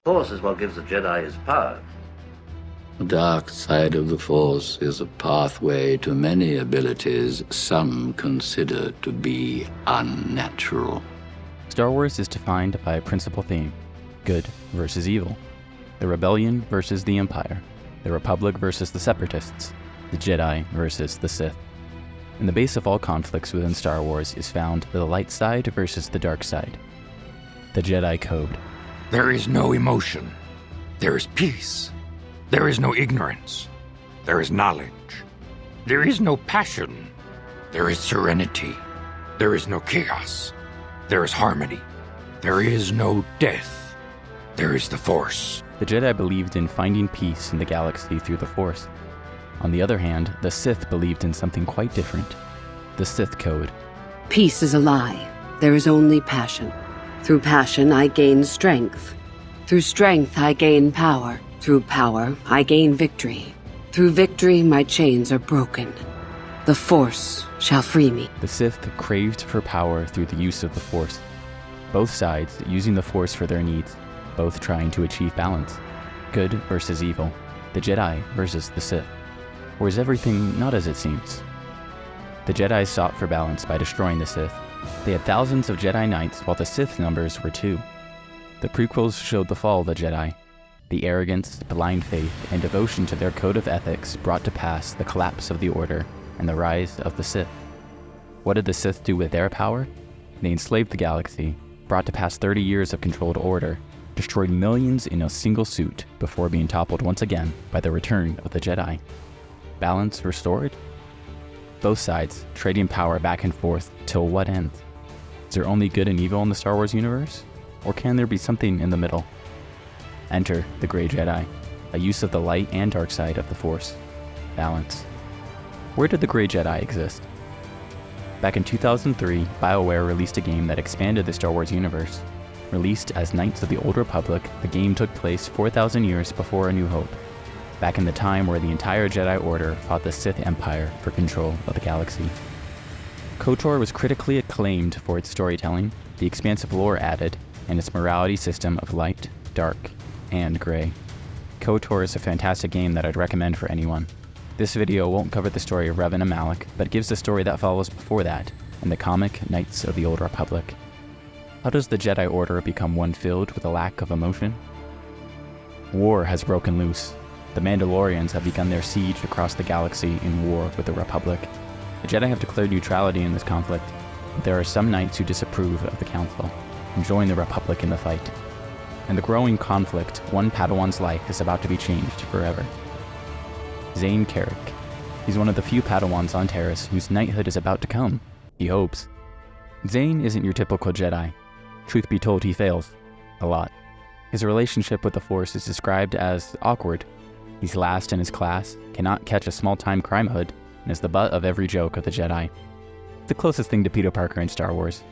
Force is what gives the Jedi his power. The dark side of the Force is a pathway to many abilities some consider to be unnatural. Star Wars is defined by a principal theme: good versus evil, the rebellion versus the Empire, the Republic versus the Separatists, the Jedi versus the Sith. And the base of all conflicts within Star Wars is found the light side versus the dark side. The Jedi Code. There is no emotion. There is peace. There is no ignorance. There is knowledge. There is no passion. There is serenity. There is no chaos. There is harmony. There is no death. There is the Force. The Jedi believed in finding peace in the galaxy through the Force. On the other hand, the Sith believed in something quite different: the Sith Code. Peace is a lie. There is only passion. Through passion, I gain strength. Through strength, I gain power. Through power, I gain victory. Through victory, my chains are broken. The Force shall free me. The Sith craved for power through the use of the Force. Both sides using the Force for their needs, both trying to achieve balance. Good versus evil. The Jedi versus the Sith. Or is everything not as it seems? The Jedi sought for balance by destroying the Sith. They had thousands of Jedi Knights, while the Sith numbers were 2. The prequels showed the fall of the Jedi. The arrogance, blind faith, and devotion to their code of ethics brought to pass the collapse of the Order and the rise of the Sith. What did the Sith do with their power? They enslaved the galaxy, brought to pass 30 years of controlled order, destroyed millions in a single suit before being toppled once again by the return of the Jedi. Balance restored? Both sides trading power back and forth till what end? Is there only good and evil in the Star Wars universe? Or can there be something in the middle? Enter the Gray Jedi, a use of the light and dark side of the Force. Balance. Where did the Gray Jedi exist? Back in 2003, BioWare released a game that expanded the Star Wars universe. Released as Knights of the Old Republic, the game took place 4,000 years before A New Hope, back in the time where the entire Jedi Order fought the Sith Empire for control of the galaxy. KOTOR was critically acclaimed for its storytelling, the expansive lore added, and its morality system of light, dark, and gray. KOTOR is a fantastic game that I'd recommend for anyone. This video won't cover the story of Revan and Malak, but gives the story that follows before that, in the comic Knights of the Old Republic. How does the Jedi Order become one filled with a lack of emotion? War has broken loose. The Mandalorians have begun their siege across the galaxy in war with the Republic. The Jedi have declared neutrality in this conflict, but there are some Knights who disapprove of the Council and join the Republic in the fight. In the growing conflict, one Padawan's life is about to be changed forever. Zayne Carrick. He's one of the few Padawans on Taris whose knighthood is about to come. He hopes. Zayne isn't your typical Jedi. Truth be told, he fails. A lot. His relationship with the Force is described as awkward. He's last in his class, cannot catch a small-time crime hood, and is the butt of every joke of the Jedi. The closest thing to Peter Parker in Star Wars.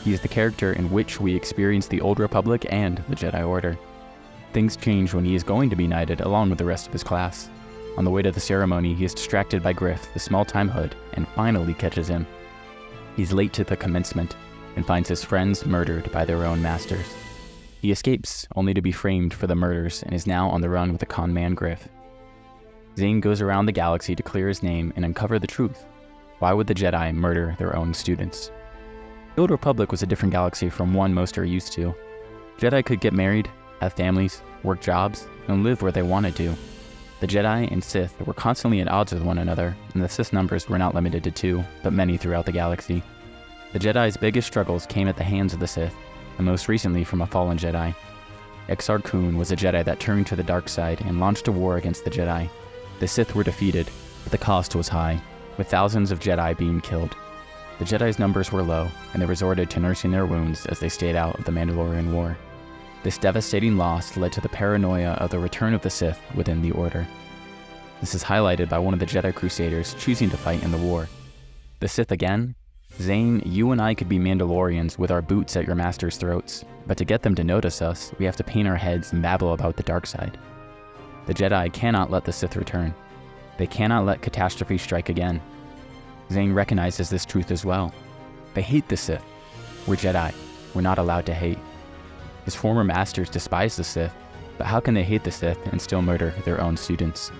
He is the character in which we experience the Old Republic and the Jedi Order. Things change when he is going to be knighted along with the rest of his class. On the way to the ceremony, he is distracted by Griff, the small-time hood, and finally catches him. He's late to the commencement, and finds his friends murdered by their own masters. He escapes, only to be framed for the murders, and is now on the run with the con man Griff. Zayne goes around the galaxy to clear his name and uncover the truth. Why would the Jedi murder their own students? The Old Republic was a different galaxy from one most are used to. Jedi could get married, have families, work jobs, and live where they wanted to. The Jedi and Sith were constantly at odds with one another, and the Sith numbers were not limited to 2, but many throughout the galaxy. The Jedi's biggest struggles came at the hands of the Sith, and most recently from a fallen Jedi. Exar Kun was a Jedi that turned to the dark side and launched a war against the Jedi. The Sith were defeated, but the cost was high, with thousands of Jedi being killed. The Jedi's numbers were low, and they resorted to nursing their wounds as they stayed out of the Mandalorian War. This devastating loss led to the paranoia of the return of the Sith within the Order. This is highlighted by one of the Jedi Crusaders choosing to fight in the war. The Sith again? Zayne, you and I could be Mandalorians with our boots at your master's throats, but to get them to notice us, we have to paint our heads and babble about the dark side. The Jedi cannot let the Sith return. They cannot let catastrophe strike again. Zayne recognizes this truth as well. They hate the Sith. We're Jedi. We're not allowed to hate. His former masters despise the Sith, But how can they hate the Sith and still murder their own students?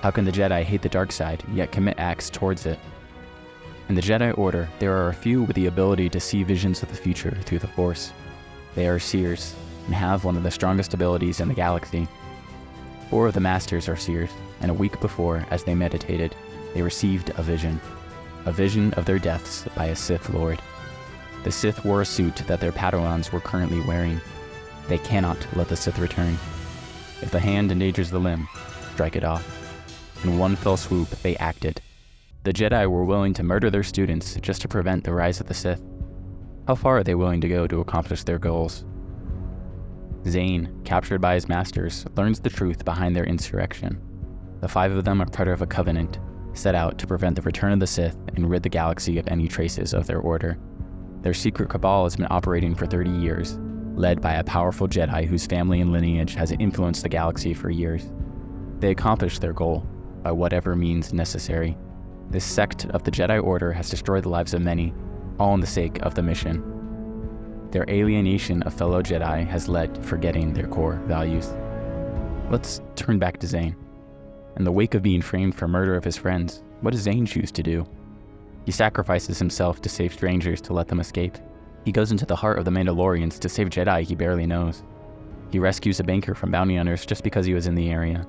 How can the Jedi hate the dark side, yet commit acts towards it? In the Jedi Order, there are a few with the ability to see visions of the future through the Force. They are seers, and have one of the strongest abilities in the galaxy. 4 of the Masters are seers, and a week before, as they meditated, they received a vision of their deaths by a Sith Lord. The Sith wore a suit that their Padawans were currently wearing. They cannot let the Sith return. If the hand endangers the limb, strike it off. In one fell swoop, they acted. The Jedi were willing to murder their students just to prevent the rise of the Sith. How far are they willing to go to accomplish their goals? Zayne, captured by his masters, learns the truth behind their insurrection. The 5 of them are part of a covenant, set out to prevent the return of the Sith and rid the galaxy of any traces of their order. Their secret cabal has been operating for 30 years, led by a powerful Jedi whose family and lineage has influenced the galaxy for years. They accomplish their goal by whatever means necessary. This sect of the Jedi Order has destroyed the lives of many, all in the sake of the mission. Their alienation of fellow Jedi has led to forgetting their core values. Let's turn back to Zayne. In the wake of being framed for murder of his friends, what does Zayne choose to do? He sacrifices himself to save strangers to let them escape. He goes into the heart of the Mandalorians to save Jedi he barely knows. He rescues a banker from bounty hunters just because he was in the area.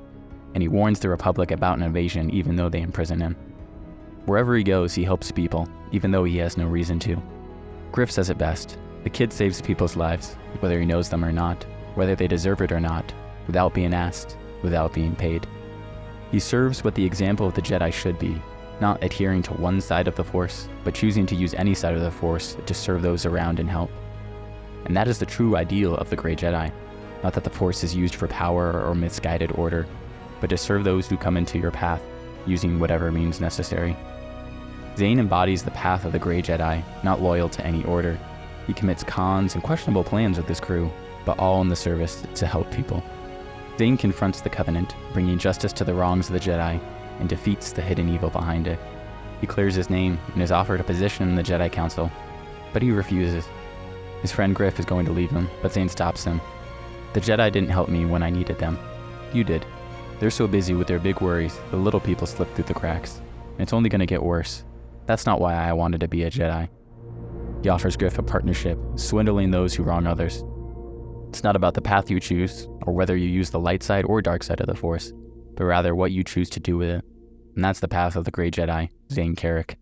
And he warns the Republic about an invasion even though they imprison him. Wherever he goes, he helps people, even though he has no reason to. Griff says it best: the kid saves people's lives, whether he knows them or not, whether they deserve it or not, without being asked, without being paid. He serves what the example of the Jedi should be, not adhering to one side of the Force, but choosing to use any side of the Force to serve those around and help. And that is the true ideal of the Gray Jedi, not that the Force is used for power or misguided order, but to serve those who come into your path, using whatever means necessary. Zayne embodies the path of the Gray Jedi, not loyal to any order. He commits cons and questionable plans with his crew, but all in the service to help people. Zayne confronts the Covenant, bringing justice to the wrongs of the Jedi, and defeats the hidden evil behind it. He clears his name and is offered a position in the Jedi Council, but he refuses. His friend Griff is going to leave him, but Zayne stops him. The Jedi didn't help me when I needed them. You did. They're so busy with their big worries, the little people slip through the cracks. And it's only going to get worse. That's not why I wanted to be a Jedi. He offers Griff a partnership, swindling those who wrong others. It's not about the path you choose, or whether you use the light side or dark side of the Force, but rather what you choose to do with it. And that's the path of the Gray Jedi, Zayne Carrick.